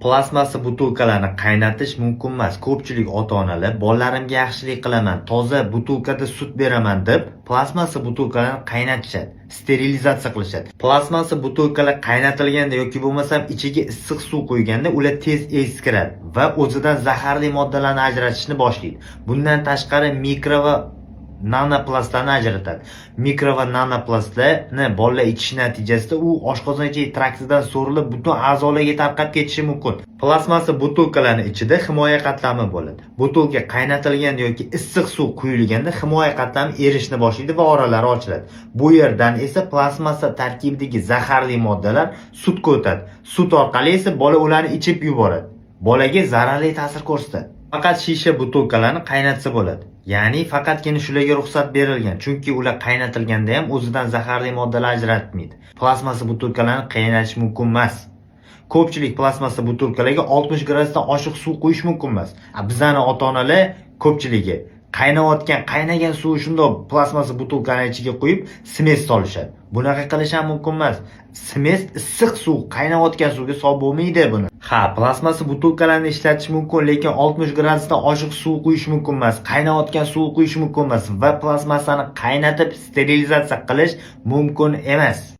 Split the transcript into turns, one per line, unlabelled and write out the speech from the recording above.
Plastmassa butilkalarni qaynatish mumkin emas. Ko'pchilik ota-onalar bolalarimga yaxshilik qilaman, toza butilkada sut beraman deb plastmassa butilkalarni qaynatishadi, sterilizatsiya qilishadi. Plastmassa butilkalar qaynatilganda yoki bo'lmasam ichiga issiq suv qo'yganda ular tez eskiradi va o'zidan zaharli moddalarni ajratishni boshlaydi. Bundan tashqari mikro va nanoplastlarni ajratadi. Mikro va nanoplastlarni bolalar ichish natijasida u oshqozon ichak traktidan so'rilib butun a'zolarga tarqab ketishi mumkin. Plastmassa butilkalarning ichida himoya qatlami bo'ladi. Butilka qaynatilganda yoki issiq suv quyilganda himoya qatlami erishni boshlaydi va oralari ochiladi. Bu yerdan esa plastmassa tarkibidagi zaharli moddalar sutga o'tadi. Sut orqali esa bola ularni ichib yuboradi. Bolaga zararli ta'sir ko'rsatadi. Faqat shisha butilkalarni qaynatsa bo'ladi. Ya'ni faqatgina shularga ruxsat berilgan, chunki ular qaynatilganda ham o'zidan zaharli moddalar ajratmaydi. Plastmassa butilkalarni qaynatish mumkin emas. Ko'pchilik plastmassa butilkalarga 60 gradusdan oshiq suv qo'yish mumkin emas. Bizani ota-onalar ko'pchiligi qaynagan suv shundoq plastmassa butilkaning ichiga qo'yib smes solishadi. Bunaqa qilish ham mumkin emas. Smes issiq suv, qaynayotgan suvga solib bo'lmaydi buni. Plastmassa butilkalarni ishlatish mumkin, lekin 60 gradusdan oshiq suv quyish mumkin emas, qaynayotgan suv quyish mumkin emas va plastmassani qaynatib sterilizatsiya qilish mumkin emas.